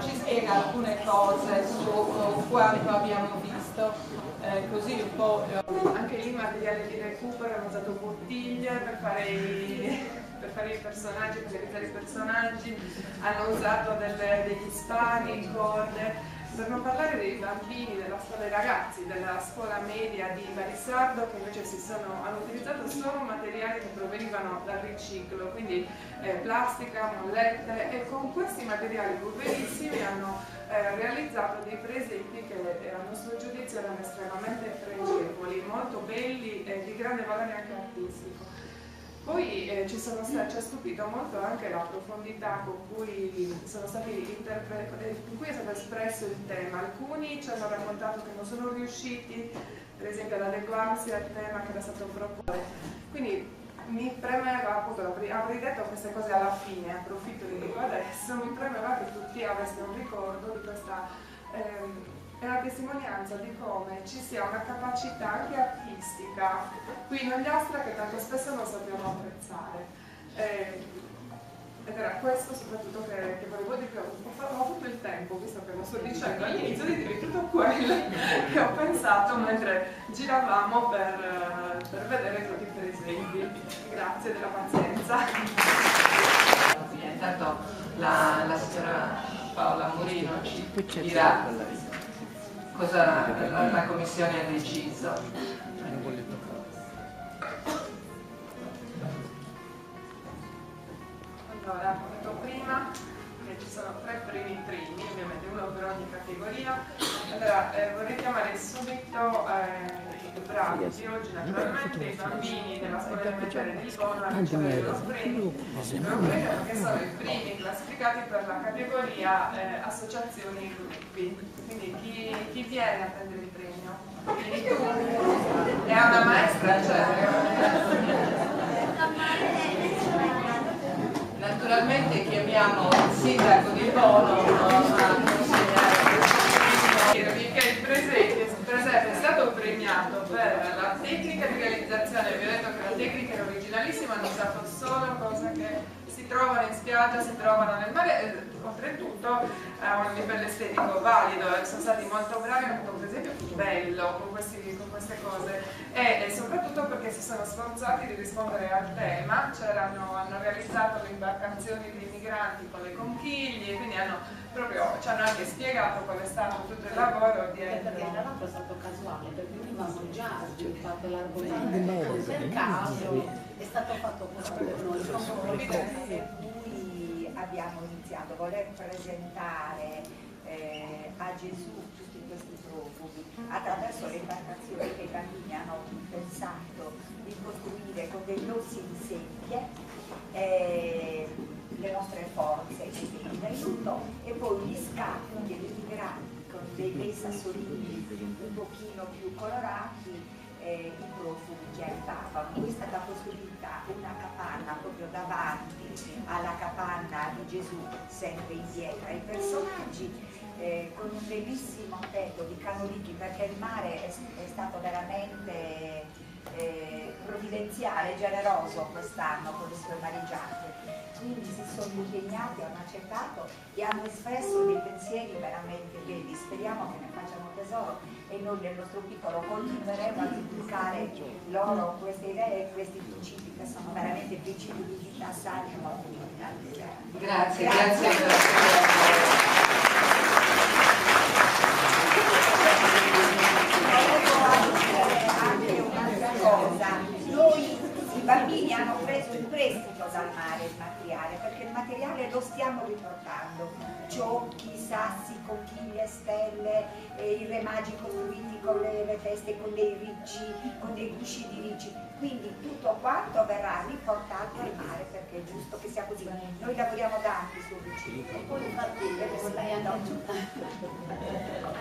ci spiega alcune cose su quanto abbiamo visto, così un po'. Anche lì materiale di recupero, hanno usato bottiglie per fare i personaggi, per realizzare i personaggi, hanno usato degli spari, corde. Per non parlare dei bambini dei ragazzi della scuola media di Barissardo, che invece hanno utilizzato solo materiali che provenivano dal riciclo, quindi plastica, mollette, e con questi materiali pulverissimi hanno realizzato dei presepi che a nostro giudizio erano estremamente pregevoli, molto belli e di grande valore anche artistico. Poi ci ha stupito molto anche la profondità con cui in cui è stato espresso il tema. Alcuni ci hanno raccontato che non sono riusciti, per esempio, ad adeguarsi al tema che era stato proposto. Quindi mi premeva, appunto, avrei detto queste cose alla fine, approfitto di dico adesso, mi premeva che tutti avessero un ricordo di questa. È una testimonianza di come ci sia una capacità anche artistica qui in Ogliastra che tanto spesso non sappiamo apprezzare. Ed era questo soprattutto che volevo dire. Ho avuto il tempo, visto che lo sto dicendo all'inizio, di dire tutto quello che ho pensato mentre giravamo per vedere tutti i presepi. Grazie della pazienza. Intanto la signora Paola Murino ci dirà cosa la Commissione ha deciso. Allora, ho detto prima che ci sono 3 primi, ovviamente uno per ogni categoria. Allora, vorrei chiamare subito i bravi di oggi, naturalmente, i bambini della scuola elementare di Livorno a ricevere lo premio, perché sono i primi classificati per la categoria associazioni e gruppi. Quindi chi viene a prendere il premio? Vieni tu? È una maestra, Naturalmente chiamiamo il sindaco di Bono a dirvi che il presepe è stato premiato per la tecnica di realizzazione. Vi ho detto che la tecnica era originalissima, hanno usato solo cose che si trovano in spiaggia, si trovano nel mare, oltretutto a un livello estetico valido. Sono stati molto bravi, hanno fatto un presepio bello con queste cose, e soprattutto perché si sono sforzati di rispondere al tema. Hanno realizzato le imbarcazioni dei migranti con le conchiglie, quindi ci hanno anche spiegato qual è stato tutto il lavoro dietro. Perché tra l'altro è stato casuale, perché prima già sviluppato l'argomento, per caso è stato fatto questo Per cui abbiamo iniziato a voler presentare a Gesù tutti questi profughi attraverso le imbarcazioni che i bambini hanno pensato di costruire con dei rossi in seppie, le nostre forze di aiuto, e poi gli scaffi dei migranti con dei bei sassolini un pochino più colorati, i profughi che arrivavano. Poi è stata costruita una capanna proprio davanti alla capanna di Gesù, sempre in pietra, i personaggi, con un bellissimo tetto di canoliti, perché il mare è stato veramente provvidenziale, generoso quest'anno con le sue mareggiate. Quindi si sono impegnati, hanno accettato e hanno espresso dei pensieri veramente belli. Speriamo che ne facciano tesoro e noi nel nostro piccolo continueremo a divulgare loro queste idee e questi principi che sono veramente principi di vita sani e molto importanti. Grazie. Anche un'altra cosa, i bambini hanno preso in prestito dal mare il materiale, perché il materiale lo stiamo riportando: ciocchi, sassi, conchiglie, stelle, i remagi costruiti con le teste, con dei ricci, con dei gusci di ricci. Quindi tutto quanto verrà riportato al mare, perché è giusto che sia così. Noi lavoriamo da anni sul riciclo. Poi infatti vorrei anche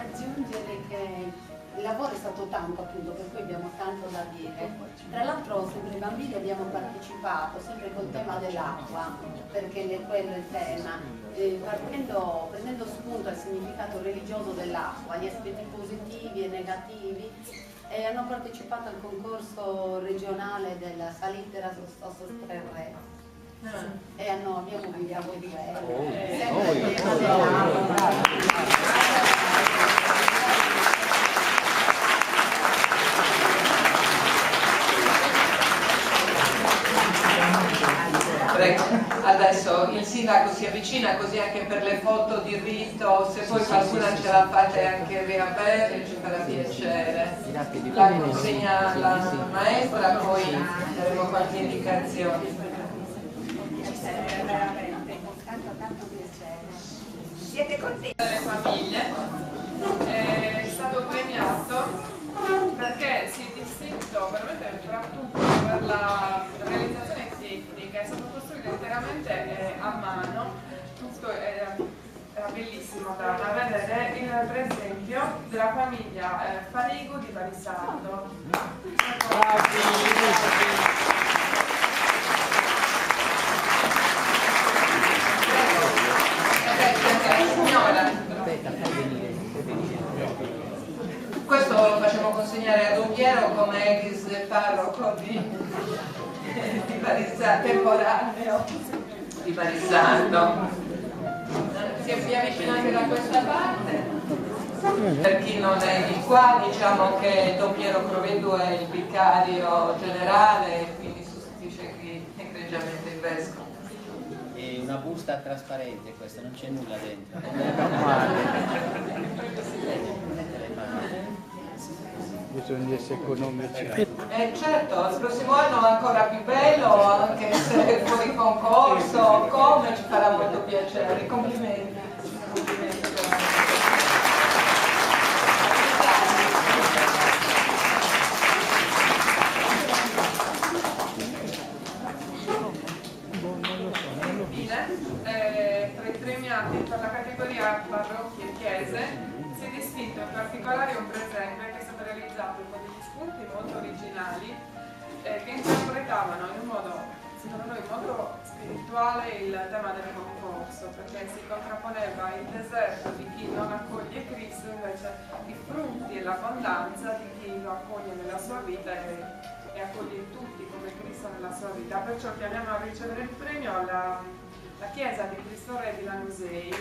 aggiungere che il lavoro è stato tanto, appunto, per cui abbiamo tanto da dire. Tra l'altro sempre i bambini abbiamo partecipato sempre col tema dell'acqua, perché quello è il tema, prendendo spunto al significato religioso dell'acqua, gli aspetti positivi e negativi, e hanno partecipato al concorso regionale della Salittera Sostosos 3 Re. E a noi viviamo di quello. Adesso il sindaco si avvicina, così anche per le foto di rito, se poi qualcuna ce la fate anche riavere ci farà piacere. La consegna alla maestra, poi daremo qualche indicazione. Ci sarebbe veramente tanto piacere. Siete contenti? Delle famiglie è stato premiato perché si è distinto veramente tra tutto per la realizzazione tecnica, è stato costruito interamente a mano, tutto era bellissimo da vedere, per esempio della famiglia Fanigo di Varisardo. Questo lo facciamo consegnare ad Unghiero come ex parroco di Varisardo, temporaneo di Varisardo. Si avvicina anche da questa parte. Per chi non è di qua, diciamo che Don Piero Crovedu è il vicario generale e quindi sostituisce qui egregiamente il vescovo. È una busta trasparente questa, non c'è nulla dentro. Bisogna essere economici. Certo, il prossimo anno è ancora più bello, anche se fuori concorso, come ci farà molto piacere. Complimenti. Complimenti. Tra i premiati per la categoria parrocchie e chiese si è distinto in particolare un presepe che è stato realizzato con degli spunti molto originali che interpretavano in un modo, secondo noi, molto spirituale il tema del concorso, perché si contrapponeva il deserto di chi non accoglie Cristo invece i frutti e l'abbondanza di chi lo accoglie nella sua vita e accoglie tutti come Cristo nella sua vita. Perciò chiamiamo a ricevere il premio la chiesa di Cristo Re di Lanusei.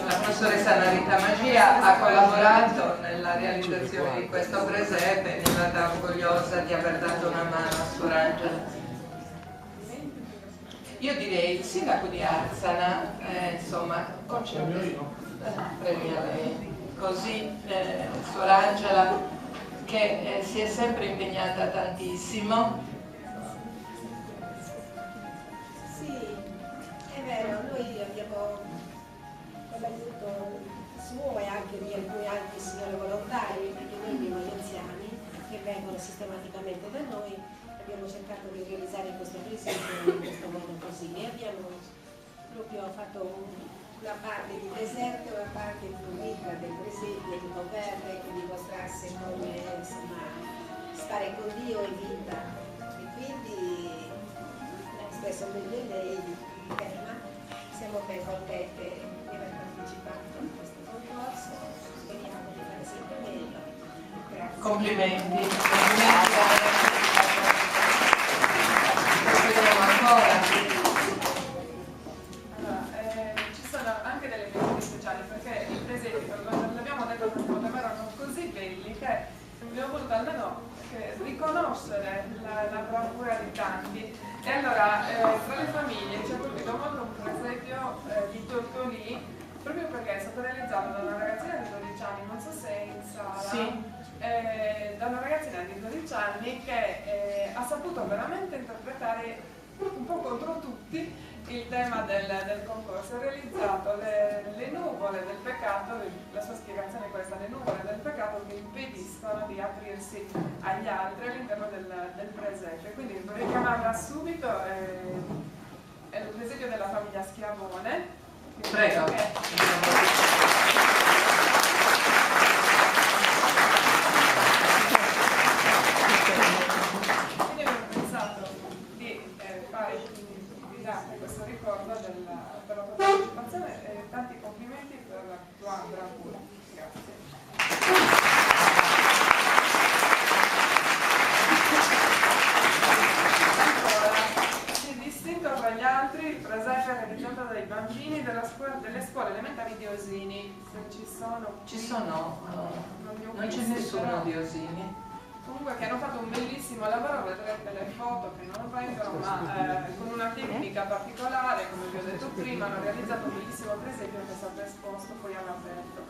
La professoressa Narita Magia ha collaborato nella realizzazione di questo presepe e è stata orgogliosa di aver dato una mano a Suor Angela. Io direi il sindaco di Arzana, insomma, premia lei. Così Suor Angela, che si è sempre impegnata tantissimo. Sì, è vero, noi abbiamo con l'aiuto suo e anche di alcuni altri signori volontari, perché noi abbiamo gli anziani che vengono sistematicamente da noi, abbiamo cercato di realizzare questo presidio in questo modo così e abbiamo proprio fatto una parte di deserto e una parte fluida del presidio di governo che dimostrasse come insomma, stare con Dio in vita e quindi spesso meglio lei il tema. Siamo ben contenti di aver partecipato a questo concorso, speriamo di fare sempre meglio. Grazie. Complimenti. Vediamo ancora. Ci sono anche delle menzioni speciali perché i presenti, l'abbiamo detto tante volte, ma erano così belli che abbiamo voluto almeno riconoscere la bravura di tanti. E allora tra le famiglie ci ha colpito molto un presepio di Tortolì, proprio perché è stato realizzato da una ragazzina di 12 anni, non so se è in sala, sì. Da una ragazzina di 12 anni che ha saputo veramente interpretare un po' contro tutti il tema del concorso. Ha realizzato le nuvole del peccato, la sua spiegazione è questa: le nuvole del peccato che impediscono di aprirsi agli altri all'interno del presepe. Quindi vorrei chiamarla subito, è il presepio della famiglia Schiavone. Prego. Quindi abbiamo pensato di fare questo ricordo per la partecipazione e tanti complimenti per elementari di Osini, se ci sono. Ci sono, non c'è nessuno di Osini. Comunque che hanno fatto un bellissimo lavoro, vedrete le foto che non vengono, ma con una tecnica particolare, come vi ho detto prima, hanno realizzato un bellissimo presepio che è stato esposto poi all'aperto.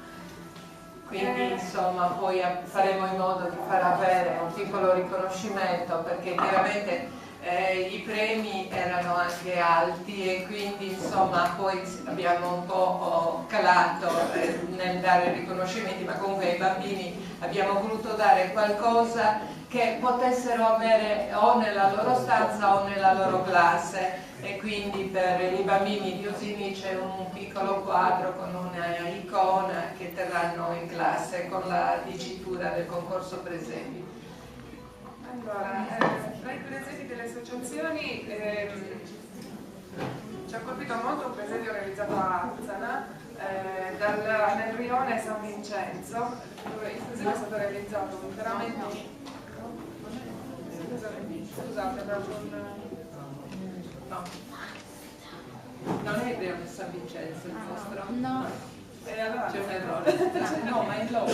Quindi insomma poi faremo in modo di far avere un piccolo riconoscimento, perché chiaramente i premi erano anche alti e quindi insomma poi abbiamo un po' calato nel dare riconoscimenti, ma comunque ai bambini abbiamo voluto dare qualcosa che potessero avere o nella loro stanza o nella loro classe, e quindi per i bambini di Osini c'è un piccolo quadro con una icona che terranno in classe con la dicitura del concorso presepi. Allora, tra i presepi delle associazioni ci ha colpito molto un presepio realizzato a Arzana nel rione San Vincenzo, dove il presepio è stato realizzato interamente. Scusate, no, Non è il rione San Vincenzo il vostro? No. Allora C'è un errore. no, ma è il logo,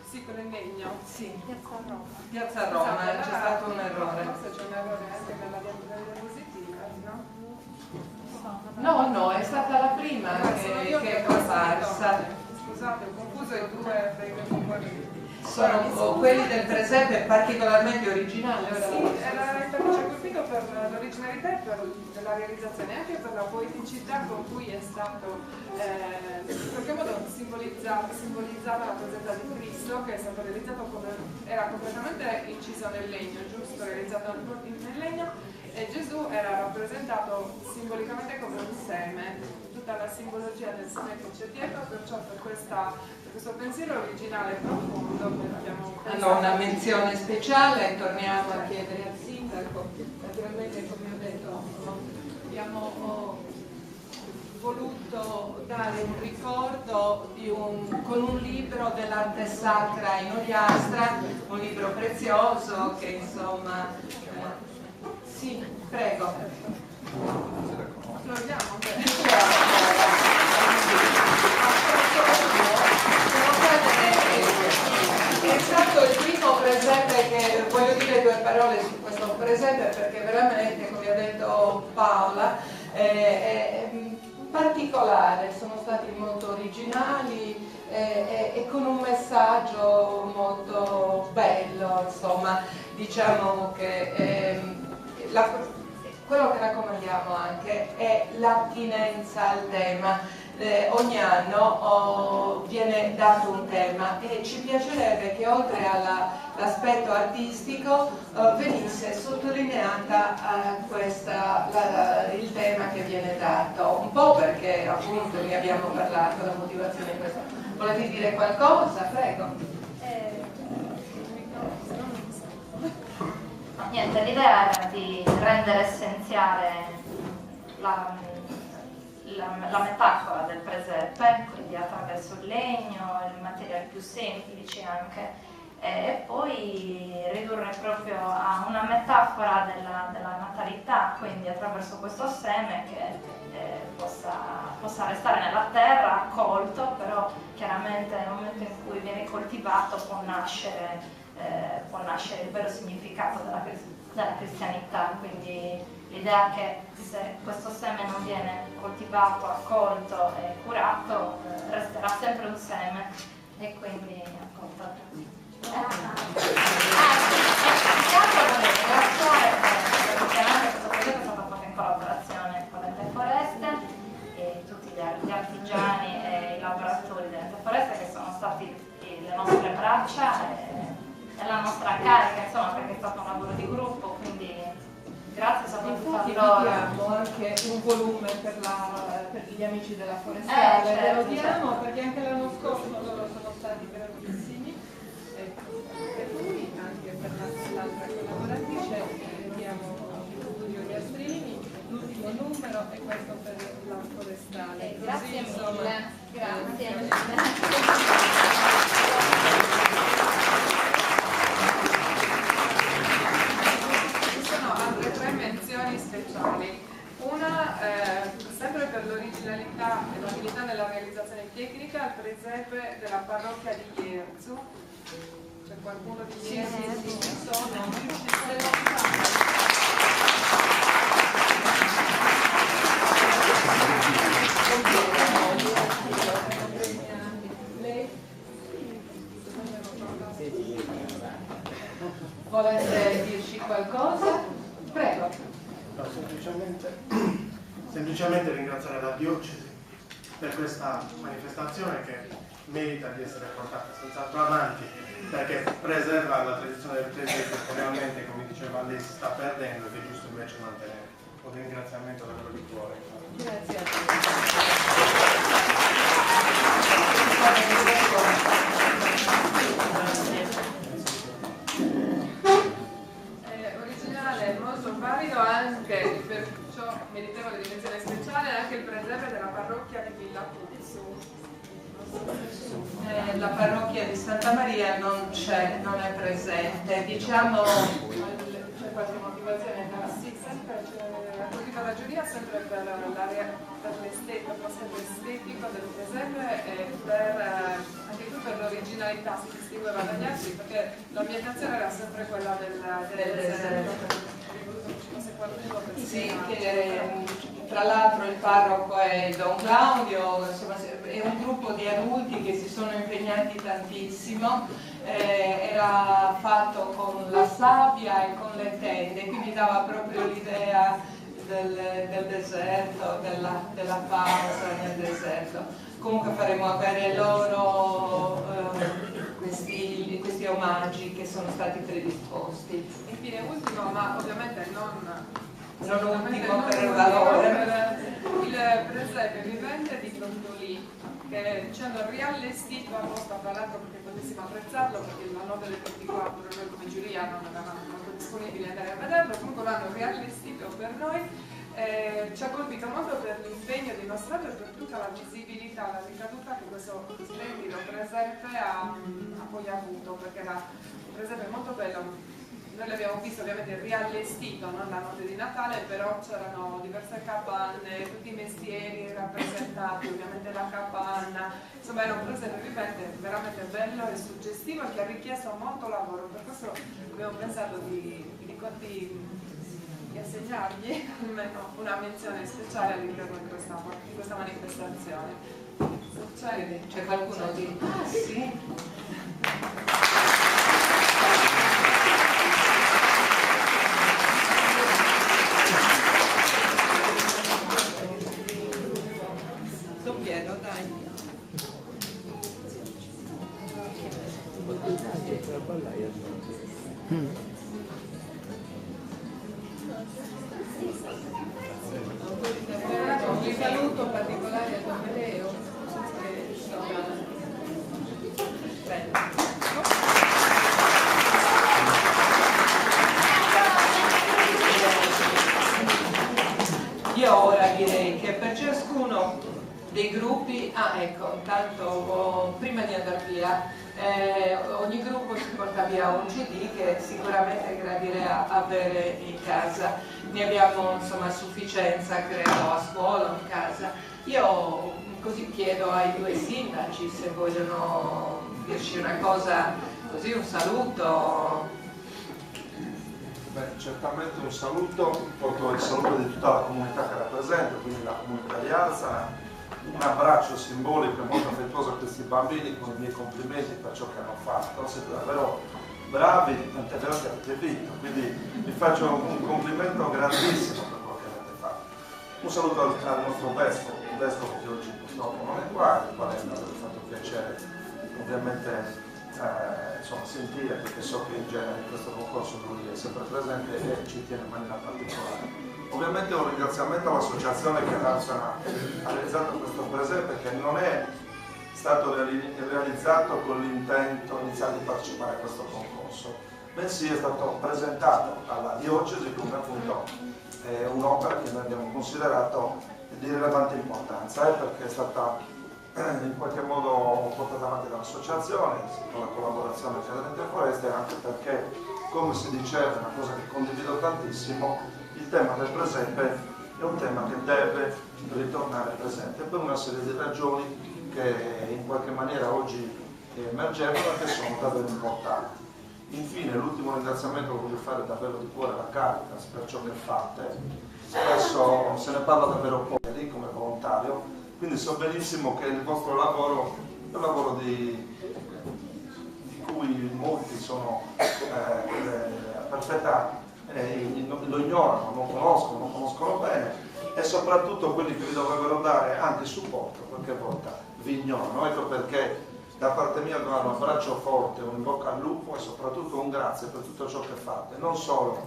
Sì, con il legno. Sì. Piazza Roma. Piazza Roma, c'è stato un errore. Forse c'è un errore anche nella diapositiva, no? No, è stata la prima che è comparsa. Scusate, ho confuso i due dei Sono quelli del presepe particolarmente originali. Sì, perché ci ha colpito per l'originalità e per la realizzazione, anche per la poeticità con cui è stato in qualche modo simbolizzata la presenza di Cristo, che è stato realizzato era completamente inciso nel legno, giusto? Realizzato nel legno, e Gesù era rappresentato simbolicamente come un seme, tutta la simbologia del seme che c'è dietro, perciò per questo pensiero originale e profondo abbiamo pensato. Hanno una menzione speciale, torniamo a chiedere al sindaco. Naturalmente, come ho detto, abbiamo voluto dare un ricordo con un libro dell'arte sacra in Ogliastra, un libro prezioso che insomma... sì, prego. È stato il primo presepe che, voglio dire due parole su questo presepe, perché veramente, come ha detto Paola, è particolare, sono stati molto originali e con un messaggio molto bello, insomma, diciamo che quello che raccomandiamo anche è l'attinenza al tema. Ogni anno viene dato un tema e ci piacerebbe che oltre all'aspetto artistico venisse sottolineata il tema che viene dato, un po' perché appunto ne abbiamo parlato, la motivazione di questo. Volete dire qualcosa? Prego. Niente, l'idea era di rendere essenziale la metafora del presepe, quindi attraverso il legno, i materiali più semplici anche, e poi ridurre proprio a una metafora della natalità, quindi attraverso questo seme che possa restare nella terra, accolto, però chiaramente nel momento in cui viene coltivato può nascere il vero significato della cristianità, quindi l'idea che se questo seme non viene coltivato, accolto e curato, resterà sempre un seme e quindi accolto. Volevo ringraziare chiaramente questo progetto è stato fatto in collaborazione con l'Ente Foreste e tutti gli artigiani e i lavoratori dell'Ente Foreste che sono stati le nostre braccia e la nostra carica, insomma, perché è stato un lavoro di gruppo, quindi grazie soprattutto a loro. Abbiamo anche un volume per gli amici della forestale, certo, lo diamo perché anche l'anno scorso loro sono stati bravissimi, e per lui, anche per l'altra collaboratrice, diamo Studio Gastrini, l'ultimo numero e questo per la forestale. Grazie mille. Grazie. Altre tre menzioni speciali. Una, sempre per l'originalità e l'abilità nella parrocchia di Ierzu. C'è qualcuno di Ierzu? Ci sono? Lei? Volete dirci qualcosa? Prego. No, semplicemente ringraziare la diocesi per questa manifestazione che merita di essere portata senz'altro avanti, perché preserva la tradizione del presente che realmente, come diceva lei, si sta perdendo e che è giusto invece mantenere. Un ringraziamento davvero di cuore. Grazie a Originale, molto valido, anche perciò meritevole di menzione speciale anche il presepe della parrocchia di Villa Puzzu. La parrocchia di Santa Maria non c'è, non è presente. Diciamo, c'è qualche motivazione? Sì, sempre ha colpito la giuria sempre per l'aspetto estetico del presepe e anche qui per l'originalità, si distingueva dagli altri perché l'ambientazione era sempre quella del deserto. sì, che tra l'altro il parroco è Don Claudio, insomma, è un gruppo di adulti che si sono impegnati tantissimo, era fatto con la sabbia e con le tende, quindi dava proprio l'idea del deserto, della pausa nel deserto. Comunque faremo avere loro questi omaggi che sono stati predisposti. Infine ultimo, ma ovviamente non ultimo per il valore, il presepe vivente di Brontolì, che ci hanno riallestito apposta, tra l'altro perché potessimo apprezzarlo, perché la notte del 24 noi come giuria non eravamo molto disponibili ad andare a vederlo, comunque l'hanno riallestito per noi. Ci ha colpito molto per l'impegno di mostrarlo e per tutta la visibilità, la ricaduta che questo splendido presepe ha poi avuto, perché era un presepe molto bello. Noi l'abbiamo visto ovviamente riallestito, non la notte di Natale, però c'erano diverse capanne, tutti i mestieri rappresentati, ovviamente la capanna, insomma era un presepe vivente veramente bello e suggestivo e che ha richiesto molto lavoro, per questo abbiamo pensato di assegnargli almeno una menzione speciale all'interno di questa manifestazione. C'è qualcuno di... Ah, sì. Sto pieno, dai. Un saluto particolare a Don Leo. Io ora direi che per ciascuno dei gruppi, ecco, intanto prima di andare via, ogni gruppo si porta via un CD che sicuramente gradirà avere in casa. Ne abbiamo insomma a sufficienza, credo, a scuola o in casa. Io così chiedo ai due sindaci se vogliono dirci una cosa, così un saluto. Beh, certamente un saluto, porto il saluto di tutta la comunità che rappresento, quindi la comunità di Arzana, un abbraccio simbolico e molto affettuoso a questi bambini con i miei complimenti per ciò che hanno fatto, siete davvero bravi, tant'è vero che avete vinto, quindi vi faccio un complimento grandissimo per quello che avete fatto. Un saluto al nostro vescovo, il vescovo che oggi purtroppo non è qua, il quale mi ha fatto piacere ovviamente insomma, sentire, perché so che in genere in questo concorso lui è sempre presente e ci tiene in maniera particolare. Ovviamente un ringraziamento all'associazione che ha realizzato questo presepe, che non è stato realizzato con l'intento iniziale di partecipare a questo concorso, bensì è stato presentato alla diocesi come appunto un'opera che noi abbiamo considerato di rilevante importanza, perché è stata in qualche modo portata avanti dall'associazione con la collaborazione con le foreste, e anche perché, come si diceva, una cosa che condivido tantissimo, il tema del presepe è un tema che deve ritornare presente per una serie di ragioni che in qualche maniera oggi che emergevano e che sono davvero importanti. Infine, l'ultimo ringraziamento che voglio fare davvero di cuore alla Caritas per ciò che fate. Spesso se ne parla davvero poco lì come volontario, quindi so benissimo che il vostro lavoro è un lavoro di cui molti sono perfetta, lo ignorano, non conoscono bene, e soprattutto quelli che vi dovrebbero dare anche supporto qualche volta vi ignorano. Ecco perché da parte mia do un abbraccio forte, un in bocca al lupo e soprattutto un grazie per tutto ciò che fate, non solo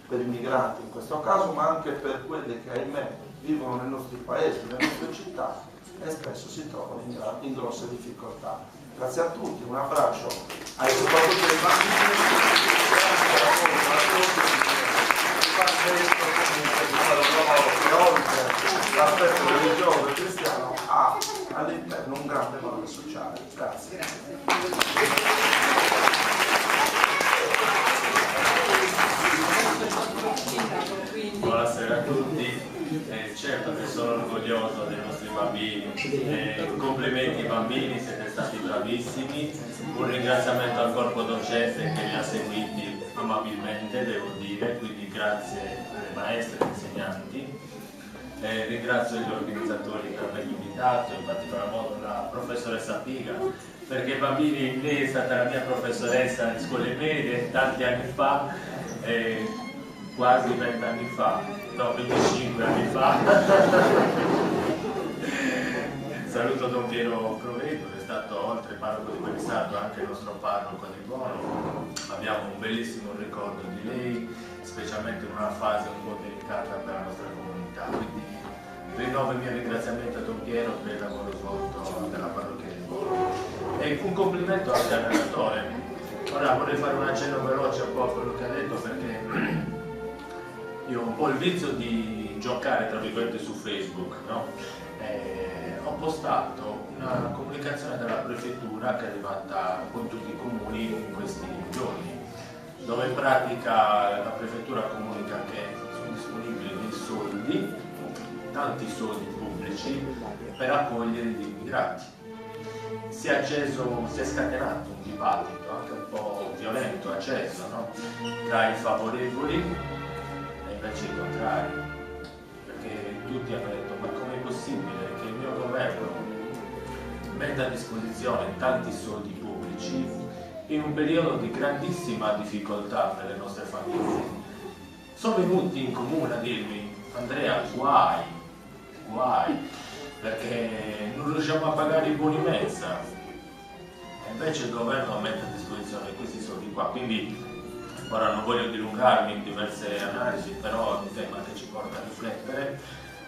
per i migranti in questo caso, ma anche per quelli che ahimè vivono nei nostri paesi, nelle nostre città e spesso si trovano in grosse difficoltà. Grazie a tutti, un abbraccio ai soprattutto ai bambini, di fare un lavoro che oltre l'aspetto religioso e cristiano ha all'interno un grande valore sociale. Grazie. Buonasera a tutti. Certo che sono orgoglioso dei nostri bambini, complimenti ai bambini, siete stati bravissimi, un ringraziamento al corpo docente che li ha seguiti amabilmente, devo dire, quindi grazie alle maestre e insegnanti, ringrazio gli organizzatori per avermi invitato, in particolar modo la professoressa Piga, perché i bambini, lei è stata la mia professoressa in scuole medie tanti anni fa, quasi 20 anni fa, no, 25 anni fa. Saluto Don Piero Provedo, che è stato oltre parroco di Bellisardo anche il nostro parroco di Bono. Abbiamo un bellissimo ricordo di lei, specialmente in una fase un po' delicata per la nostra comunità. Quindi rinnovo il mio ringraziamento a Don Piero per il lavoro svolto della parrocchia di Bono. E un complimento anche al relatore. Ora vorrei fare un accenno veloce un po' a quello che ha detto, perché io ho un po' il vizio di giocare tra virgolette su Facebook, no? Ho postato una comunicazione dalla prefettura che è arrivata con tutti i comuni in questi giorni, dove in pratica la prefettura comunica che sono disponibili dei soldi, tanti soldi pubblici, per accogliere gli immigrati. Si è scatenato un dibattito anche un po' violento, acceso, no? Tra i favorevoli e invece i contrari, perché tutti hanno detto: ma com'è possibile che il mio governo metta a disposizione tanti soldi pubblici in un periodo di grandissima difficoltà per le nostre famiglie? Sono venuti in comune a dirmi: Andrea, guai, perché non riusciamo a pagare i buoni mensa, e invece il governo mette a disposizione questi soldi qua. Quindi ora non voglio dilungarmi in diverse analisi, però è un tema che ci porta a riflettere,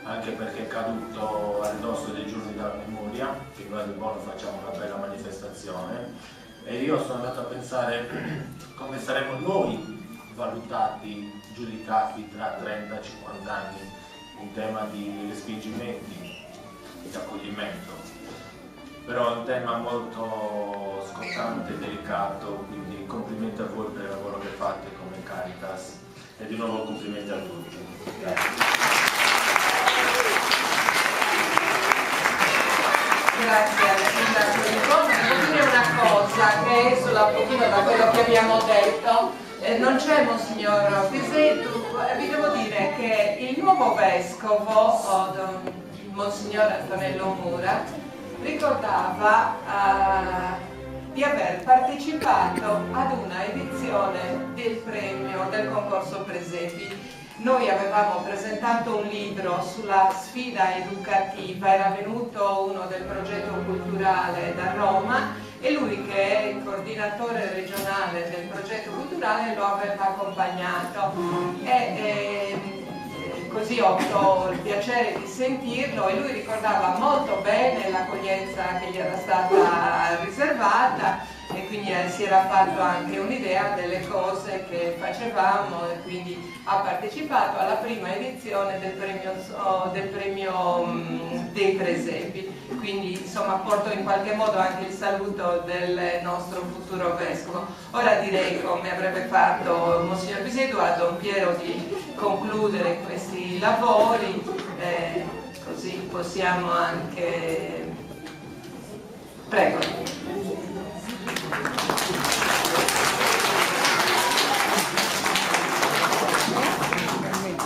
anche perché è caduto a ridosso dei giorni della memoria, che noi di Bono facciamo una bella manifestazione, e io sono andato a pensare come saremmo noi valutati, giudicati tra 30-50 anni in tema di respingimenti, di accoglimento. Però è un tema molto scottante e delicato, quindi complimenti a voi per il lavoro che fate come Caritas e di nuovo complimenti a tutti. Grazie al sindaco di Bono. Devo dire una cosa che esula un pochino da quello che abbiamo detto. Non c'è Monsignor Pisetto, vi devo dire che il nuovo vescovo, Monsignor Antonello Mura, ricordava di aver partecipato ad una edizione del premio del concorso Presepi. Noi avevamo presentato un libro sulla sfida educativa, era venuto uno del progetto culturale da Roma e lui, che è il coordinatore regionale del progetto culturale, lo aveva accompagnato. Così ho avuto il piacere di sentirlo e lui ricordava molto bene l'accoglienza che gli era stata riservata e quindi si era fatto anche un'idea delle cose che facevamo e quindi ha partecipato alla prima edizione del premio dei Presepi. Quindi insomma porto in qualche modo anche il saluto del nostro futuro vescovo. Ora direi, come avrebbe fatto Monsignor Pisetto, a Don Piero di concludere questi lavori, così possiamo anche... Prego.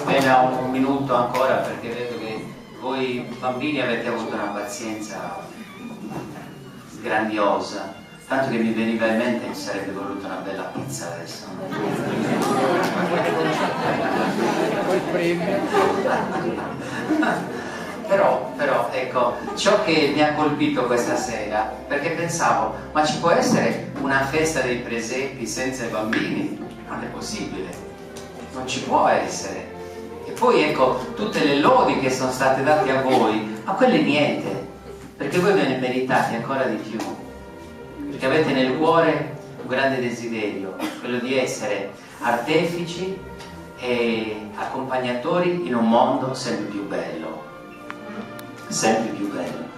Bene, un minuto ancora perché vedo che voi bambini avete avuto una pazienza grandiosa, tanto che mi veniva in mente che ci sarebbe voluta una bella pizza adesso. Però ecco, ciò che mi ha colpito questa sera, perché pensavo, ma ci può essere una festa dei presepi senza i bambini? Non è possibile, non ci può essere. E poi ecco, tutte le lodi che sono state date a voi, ma quelle niente, perché voi ve ne meritate ancora di più, perché avete nel cuore un grande desiderio, quello di essere artefici e accompagnatori in un mondo sempre più bello, sempre più bello.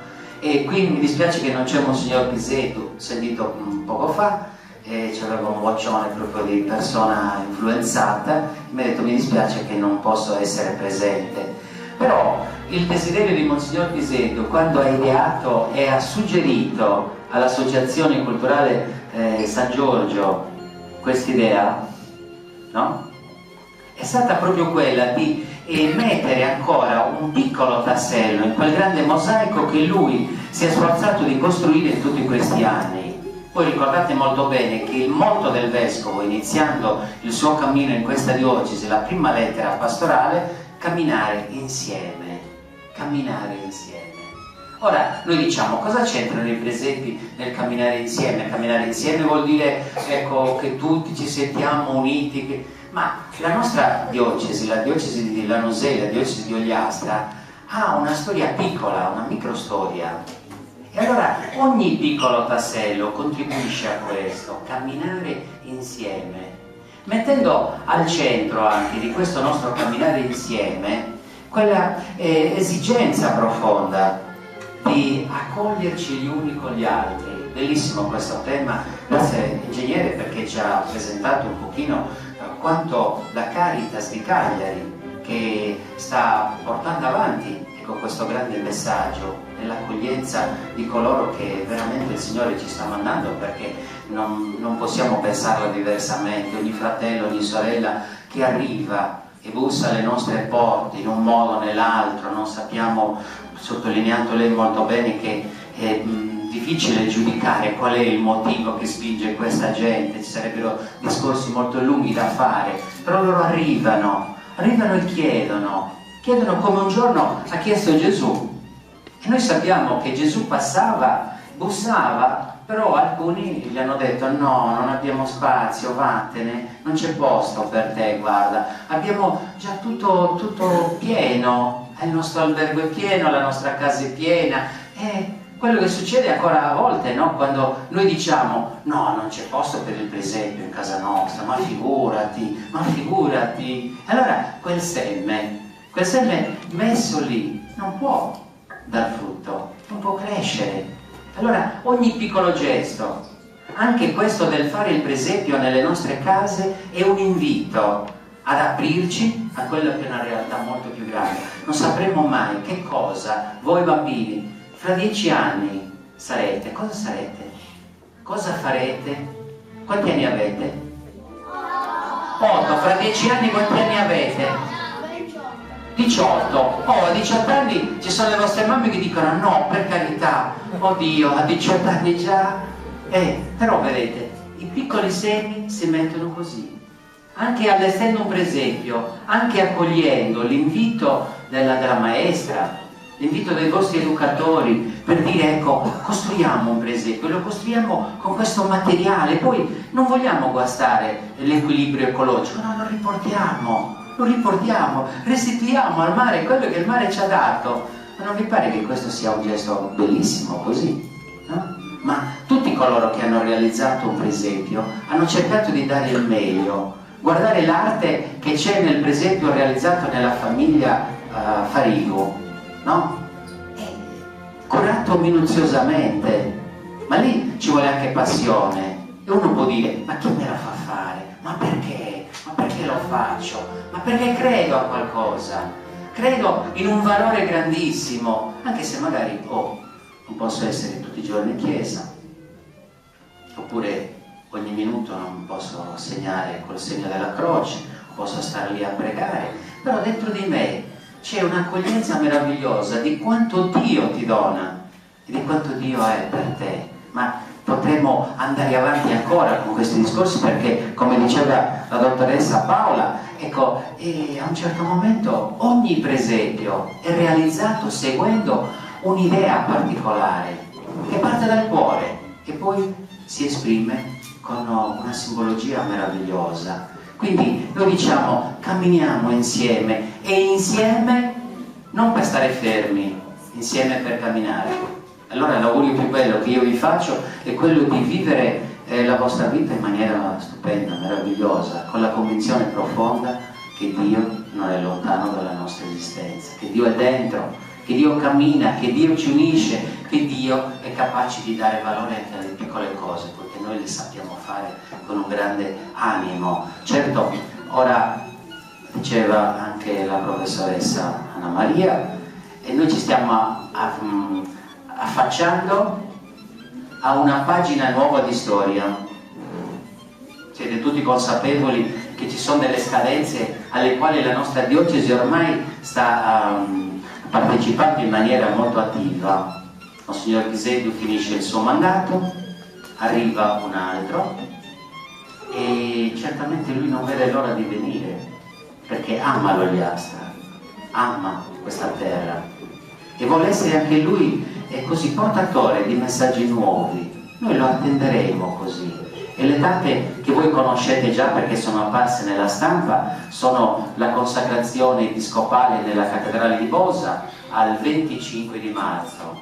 E qui mi dispiace che non c'è Monsignor Pisetu, sentito poco fa, c'aveva un boccione proprio di persona influenzata, mi ha detto mi dispiace che non posso essere presente, però il desiderio di Monsignor Pisetu, quando ha ideato e ha suggerito all'Associazione Culturale San Giorgio quest'idea, no? È stata proprio quella di mettere ancora un piccolo tassello in quel grande mosaico che lui si è sforzato di costruire in tutti questi anni. Voi ricordate molto bene che il motto del Vescovo, iniziando il suo cammino in questa diocesi, la prima lettera pastorale, camminare insieme, camminare insieme. Ora, noi diciamo, cosa c'entrano i presepi nel camminare insieme? Camminare insieme vuol dire, ecco, che tutti ci sentiamo uniti, ma la nostra diocesi, la diocesi di Lanusei, la diocesi di Ogliastra, ha una storia piccola, una microstoria. E allora ogni piccolo tassello contribuisce a questo, camminare insieme, mettendo al centro anche di questo nostro camminare insieme quella esigenza profonda di accoglierci gli uni con gli altri. Bellissimo questo tema, grazie ingegnere perché ci ha presentato un pochino quanto la Caritas di Cagliari che sta portando avanti questo grande messaggio nell'accoglienza di coloro che veramente il Signore ci sta mandando, perché non possiamo pensarla diversamente. Ogni fratello, ogni sorella che arriva e bussa alle nostre porte in un modo o nell'altro, non sappiamo, sottolineando lei molto bene che è difficile giudicare qual è il motivo che spinge questa gente, ci sarebbero discorsi molto lunghi da fare, però loro arrivano e chiedono come un giorno ha chiesto Gesù. E noi sappiamo che Gesù passava, bussava, però alcuni gli hanno detto no, non abbiamo spazio, vattene, non c'è posto per te, guarda, abbiamo già tutto pieno, il nostro albergo è pieno, la nostra casa è piena. E quello che succede ancora a volte, no? Quando noi diciamo no, non c'è posto per il presepio in casa nostra, ma figurati, allora quel seme messo lì non può dar frutto, non può crescere. Allora ogni piccolo gesto, anche questo del fare il presepio nelle nostre case, è un invito ad aprirci a quella che è una realtà molto più grande. Non sapremo mai che cosa voi bambini fra 10 anni sarete. Cosa sarete? Cosa farete? Quanti anni avete? 8. Fra 10 anni quanti anni avete? 18. A 18 anni ci sono le vostre mamme che dicono no, per carità, oddio, a 18 anni già. Però vedete, i piccoli semi si mettono così. Anche allestendo un presepio, anche accogliendo l'invito della maestra, l'invito dei vostri educatori per dire ecco, costruiamo un presepio, lo costruiamo con questo materiale, poi non vogliamo guastare l'equilibrio ecologico, no, lo riportiamo, restituiamo al mare quello che il mare ci ha dato. Ma non vi pare che questo sia un gesto bellissimo così? No? Ma tutti coloro che hanno realizzato un presepio hanno cercato di dare il meglio. Guardare l'arte che c'è nel presepio realizzato nella famiglia Farigo, no? È curato minuziosamente, ma lì ci vuole anche passione. E uno può dire, ma chi me la fa fare? Ma perché? Ma perché lo faccio? Ma perché credo a qualcosa, credo in un valore grandissimo, anche se magari non posso essere tutti i giorni in chiesa, oppure ogni minuto non posso segnare col segno della croce, posso stare lì a pregare, però dentro di me c'è un'accoglienza meravigliosa di quanto Dio ti dona e di quanto Dio è per te. Ma potremmo andare avanti ancora con questi discorsi, perché, come diceva la dottoressa Paola, ecco, a un certo momento ogni presepio è realizzato seguendo un'idea particolare che parte dal cuore e poi si esprime con una simbologia meravigliosa. Quindi noi diciamo camminiamo insieme, e insieme non per stare fermi, insieme per camminare. Allora l'augurio più bello che io vi faccio è quello di vivere la vostra vita in maniera stupenda, meravigliosa, con la convinzione profonda che Dio non è lontano dalla nostra esistenza, che Dio è dentro, che Dio cammina, che Dio ci unisce, che Dio è capace di dare valore anche alle piccole cose, perché noi le sappiamo fare con un grande animo. Certo, ora diceva anche la professoressa Anna Maria, e noi ci stiamo affacciando a una pagina nuova di storia. Siete tutti consapevoli che ci sono delle scadenze alle quali la nostra diocesi ormai sta partecipando in maniera molto attiva. Monsignor Pisedu finisce il suo mandato, arriva un altro e certamente lui non vede l'ora di venire, perché ama l'Ogliastra, ama questa terra e vuole essere anche lui così portatore di messaggi nuovi. Noi lo attenderemo così. E le date che voi conoscete già perché sono apparse nella stampa sono la consacrazione episcopale nella cattedrale di Bosa al 25 di marzo.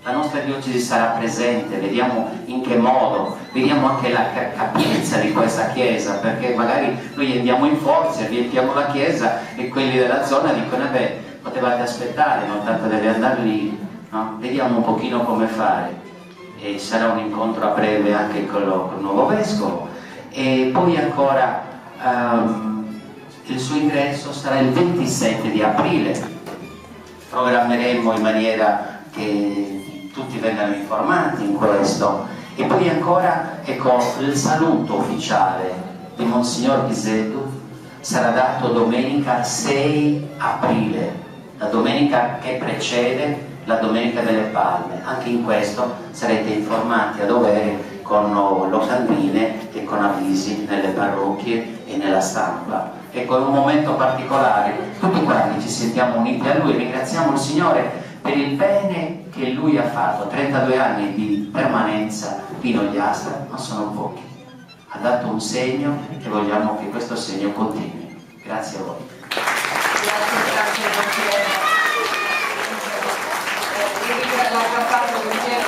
La nostra diocesi sarà presente, vediamo in che modo, vediamo anche la capienza di questa chiesa, perché magari noi andiamo in forza, riempiamo la chiesa e quelli della zona dicono beh, potevate aspettare, non tanto deve andare lì, no? Vediamo un pochino come fare. E sarà un incontro a breve anche con il nuovo vescovo, e poi ancora il suo ingresso sarà il 27 di aprile. Programmeremo in maniera che tutti vengano informati in questo. E poi ancora, ecco, il saluto ufficiale di Monsignor Pisedu sarà dato domenica 6 aprile, la domenica che precede la Domenica delle Palme. Anche in questo sarete informati a dovere con locandine e con avvisi nelle parrocchie e nella stampa. E con un momento particolare tutti quanti ci sentiamo uniti a Lui. Ringraziamo il Signore per il bene che Lui ha fatto. 32 anni di permanenza in Ogliastra non sono pochi. Ha dato un segno e vogliamo che questo segno continui. Grazie a voi. Grazie.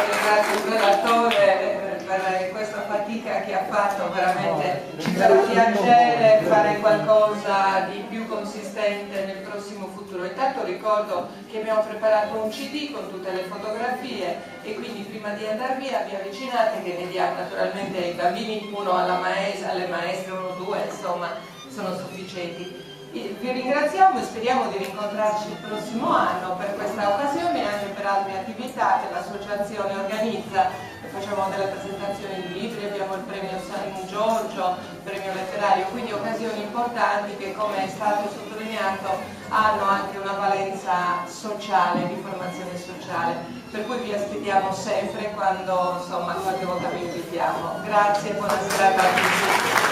Ringrazio il relatore per questa fatica che ha fatto, veramente ci fa piacere fare qualcosa di più consistente nel prossimo futuro. Intanto ricordo che abbiamo preparato un CD con tutte le fotografie e quindi prima di andare via vi avvicinate, che ne diamo naturalmente ai bambini, uno alla maestra, alle maestre, uno o due, insomma sono sufficienti. Vi ringraziamo e speriamo di rincontrarci il prossimo anno per questa occasione e anche per altre attività che l'associazione organizza. Facciamo delle presentazioni di libri, abbiamo il premio San Giorgio, il premio letterario, quindi occasioni importanti che, come è stato sottolineato, hanno anche una valenza sociale, di formazione sociale, per cui vi aspettiamo sempre quando, insomma, qualche volta vi invitiamo. Grazie e buona serata a tutti.